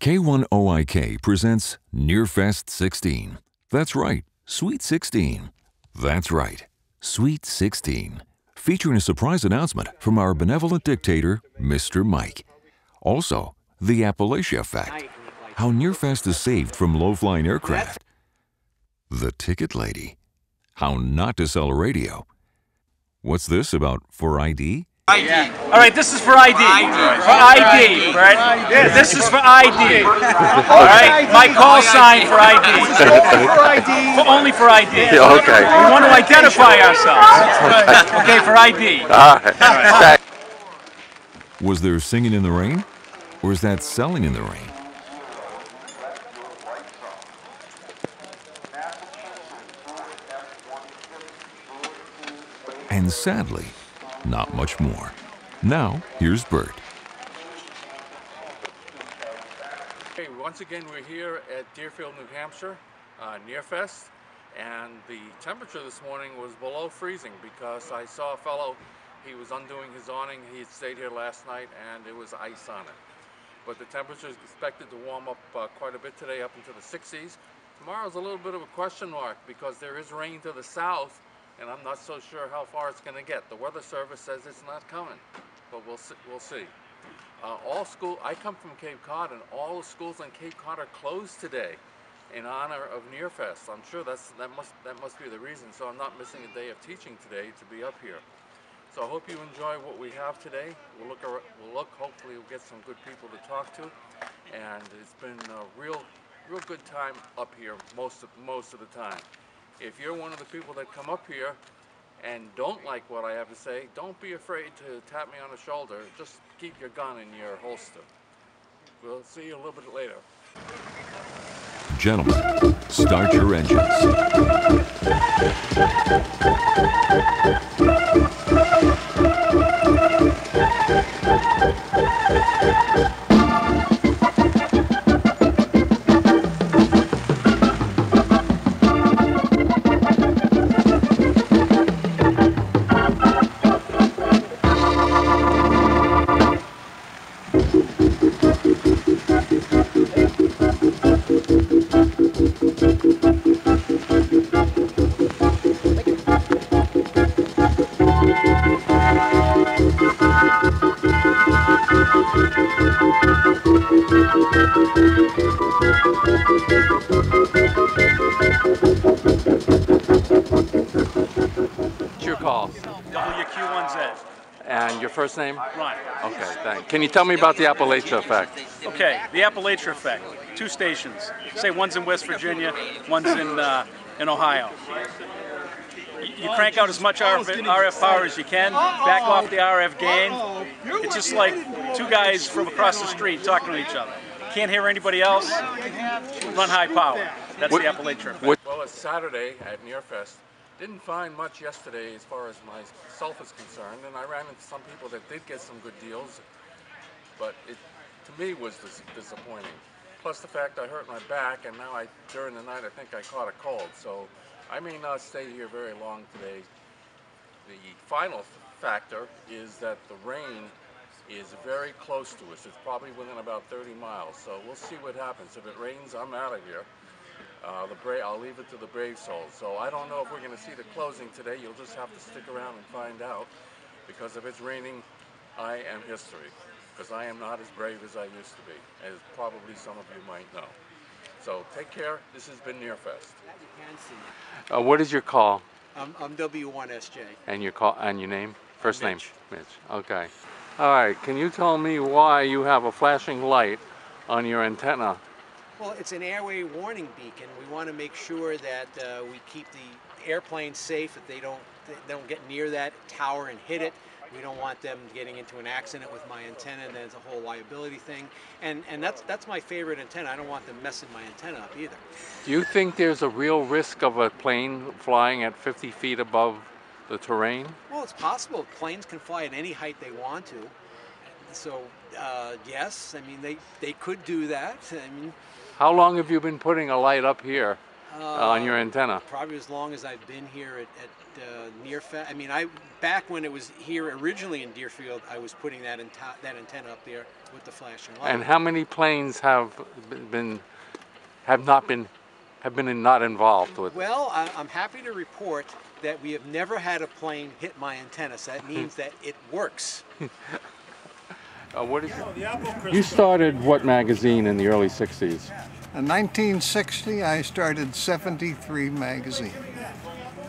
K1OIK presents Nearfest 16. That's right, Sweet 16. That's right, Sweet 16. Featuring a surprise announcement from our benevolent dictator, Mr. Mike. Also, the Appalachia Effect. How Nearfest is saved from low-flying aircraft. The Ticket Lady. How not to sell a radio. What's this about for ID? ID. All right, this is for ID. For ID, right? This is for ID. All right, my call sign for ID. Only for ID. Okay. We want to identify ourselves. Okay, for ID. All right. Was there singing in the rain? Or is that selling in the rain? And sadly, not much more. Now, here's Bert. Hey, once again, we're here at Deerfield, New Hampshire, Nearfest, and the temperature this morning was below freezing because I saw a fellow, he was undoing his awning, he had stayed here last night, and there was ice on it. But the temperature is expected to warm up quite a bit today, up into the 60s. Tomorrow's a little bit of a question mark because there is rain to the south, and I'm not so sure how far it's going to get. The Weather Service says it's not coming, but we'll see. I come from Cape Cod, and all the schools on Cape Cod are closed today in honor of Nearfest. I'm sure that must be the reason. So I'm not missing a day of teaching today to be up here. So I hope you enjoy what we have today. We'll look. Hopefully, we'll get some good people to talk to, and it's been a real good time up here most of the time. If you're one of the people that come up here and don't like what I have to say, don't be afraid to tap me on the shoulder. Just keep your gun in your holster. We'll see you a little bit later. Gentlemen, start your engines. What's your call? WQ1Z. And your first name? Right. Okay, thanks. Can you tell me about the Appalachia Effect? Okay, the Appalachia Effect. 2 stations. Say one's in West Virginia, one's in Ohio. You crank out as much RF power as you can, back off the RF gain. It's just like 2 guys from across the street talking to each other. Can't hear anybody else, run high power. That's the Appalachia Effect. Well, it's Saturday at Nearfest. Didn't find much yesterday as far as myself is concerned, and I ran into some people that did get some good deals, but it, to me, was disappointing. Plus the fact I hurt my back, and now during the night I think I caught a cold, so I may not stay here very long today. The final factor is that the rain is very close to us. It's probably within about 30 miles, so we'll see what happens. If it rains, I'm out of here. I'll leave it to the brave souls. So I don't know if we're going to see the closing today. You'll just have to stick around and find out, because if it's raining, I am history, because I am not as brave as I used to be, as probably some of you might know. So take care. This has been Nearfest. What is your call? I'm W1SJ. And your call and your name? First Mitch. name? Mitch. Okay. All right. Can you tell me why you have a flashing light on your antenna? Well, it's an airway warning beacon. We want to make sure that we keep the airplanes safe, that they don't get near that tower and hit it. We don't want them getting into an accident with my antenna, and there's a whole liability thing. And that's my favorite antenna. I don't want them messing my antenna up either. Do you think there's a real risk of a plane flying at 50 feet above the terrain? Well, it's possible. Planes can fly at any height they want to. So, yes, I mean, they could do that. I mean, How long have you been putting a light up here? on your antenna? Probably as long as I've been here at Nearfest. I mean, back when it was here originally in Deerfield, I was putting that antenna up there with the flashing light. And how many planes have not involved with? Well, I'm happy to report that we have never had a plane hit my antenna, so that means that it works. You started what magazine in the early 60s? In 1960, I started 73 magazine.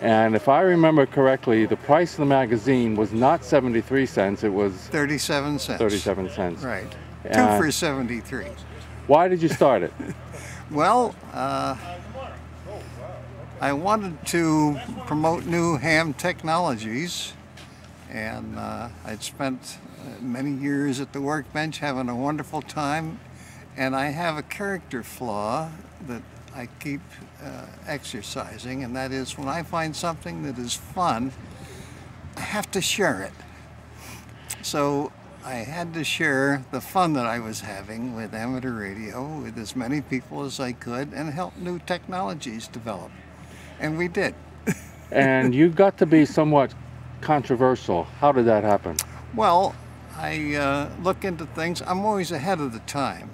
And if I remember correctly, the price of the magazine was not 73 cents, it was 37 cents. 37 cents. Right. Two for 73. Why did you start it? Well, I wanted to promote new ham technologies, and I'd spent many years at the workbench having a wonderful time, and I have a character flaw that I keep exercising, and that is when I find something that is fun, I have to share it. So I had to share the fun that I was having with amateur radio with as many people as I could and help new technologies develop. And we did. And you got to be somewhat controversial. How did that happen? Well, I look into things. I'm always ahead of the time.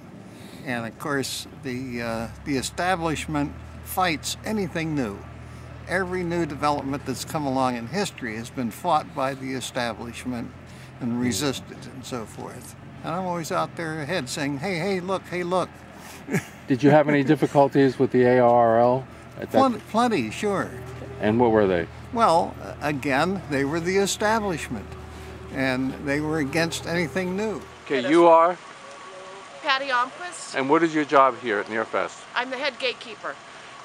And of course, the establishment fights anything new. Every new development that's come along in history has been fought by the establishment and resisted and so forth. And I'm always out there ahead saying, hey, hey, look, hey, look. Did you have any difficulties with the ARRL? Plenty, sure. And what were they? Well, again, they were the establishment, and they were against anything new. Okay, you are? Patty Almquist. And what is your job here at Nearfest? I'm the head gatekeeper.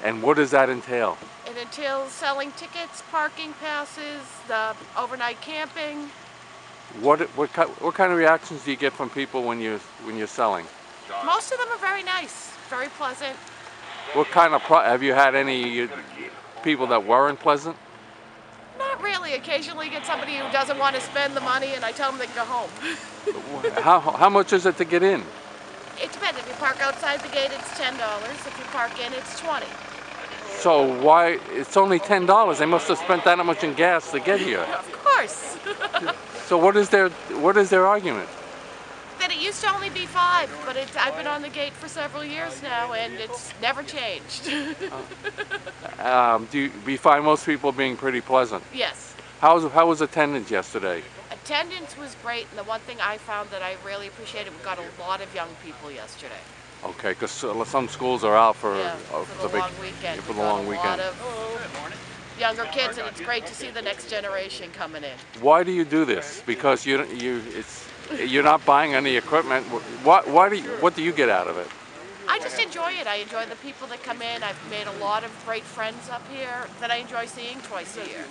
And what does that entail? It entails selling tickets, parking passes, the overnight camping. What kind of reactions do you get from people when you're selling? Most of them are very nice, very pleasant. What kind of have you had any people that weren't pleasant? Not really. Occasionally you get somebody who doesn't want to spend the money, and I tell them they can go home. How much is it to get in? It depends. If you park outside the gate, it's $10. If you park in, it's $20. So why? It's only $10. They must have spent that much in gas to get here. Of course. So what is their argument? That it used to only be $5, but I've been on the gate for several years now, and it's never changed. Do you find most people being pretty pleasant? Yes. How was attendance yesterday? Attendance was great, and the one thing I found that I really appreciated, we got a lot of young people yesterday. Okay, because some schools are out for, the long weekend. For the long weekend. A lot of younger kids, and it's great to see the next generation coming in. Why do you do this? Because you're not buying any equipment. What do you get out of it? I just enjoy it. I enjoy the people that come in. I've made a lot of great friends up here that I enjoy seeing twice a year.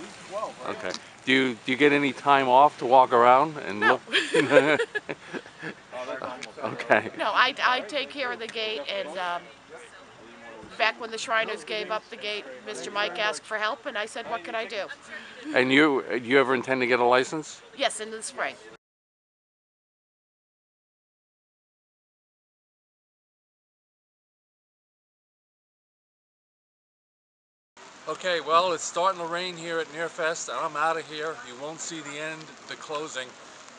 Okay. Do you get any time off to walk around and no. look? Okay. No, I take care of the gate, and back when the Shriners gave up the gate, Mr. Mike asked for help, and I said, what can I do? And you ever intend to get a license? Yes, in the spring. Okay, well, it's starting to rain here at Nearfest, and I'm out of here. You won't see the end, the closing.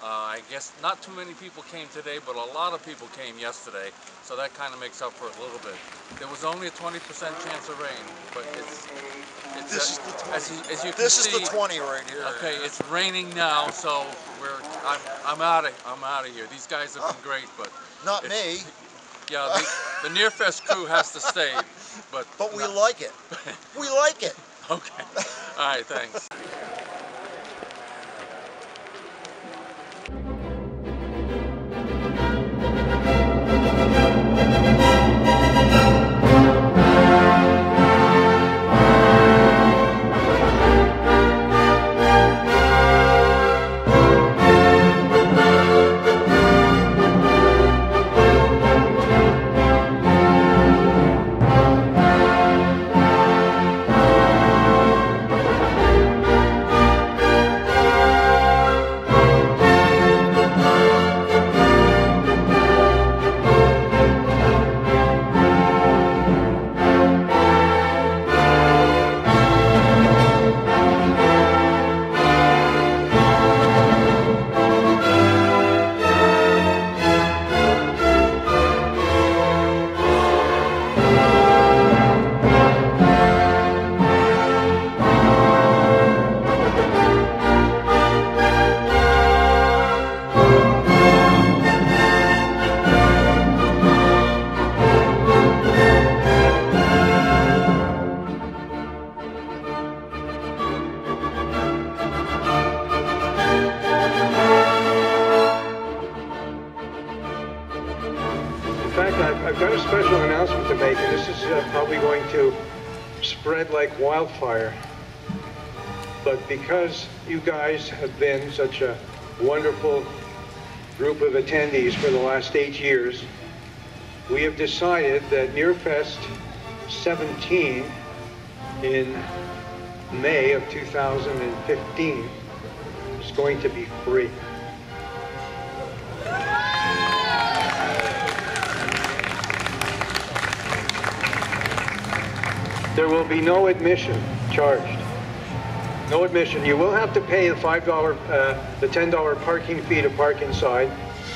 I guess not too many people came today, but a lot of people came yesterday, so that kind of makes up for it a little bit. There was only a 20% chance of rain, but it's this is the 20. As you can this see, is the 20 right here. Okay, it's raining now, so I'm out of here. These guys have been great, but not me. Yeah, the Nearfest crew has to stay, but we like it. We like it. Okay. All right, thanks. I've got a special announcement to make, and this is probably going to spread like wildfire. But because you guys have been such a wonderful group of attendees for the last 8 years, we have decided that Nearfest 17 in May of 2015 is going to be free. There will be no admission charged. No admission. You will have to pay the the $10 parking fee to park inside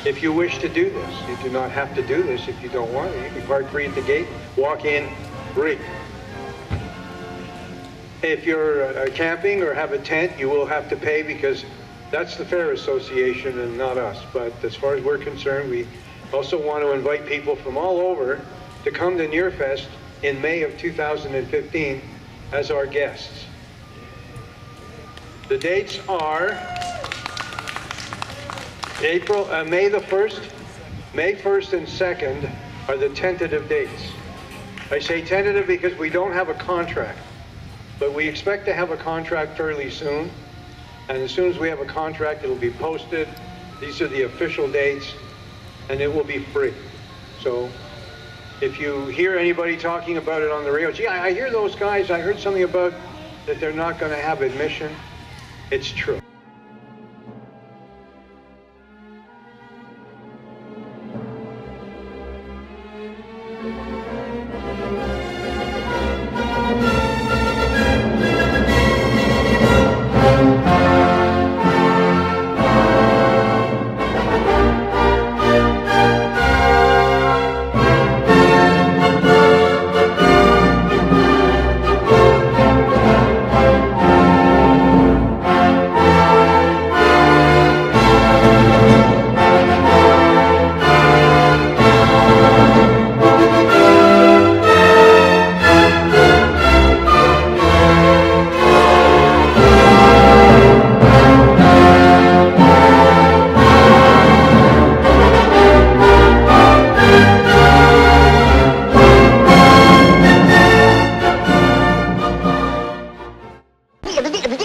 if you wish to do this. You do not have to do this if you don't want to. You can park free at the gate, walk in free. If you're camping or have a tent, you will have to pay because that's the Fair Association and not us. But as far as we're concerned, we also want to invite people from all over to come to Nearfest in May of 2015 as our guests. The dates are May the 1st, May 1st and 2nd are the tentative dates. I say tentative because we don't have a contract, but we expect to have a contract fairly soon. And as soon as we have a contract, it'll be posted. These are the official dates, and it will be free. So if you hear anybody talking about it on the radio, gee, I hear those guys, I heard something about that they're not going to have admission. It's true.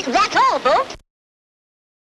That's all, folks.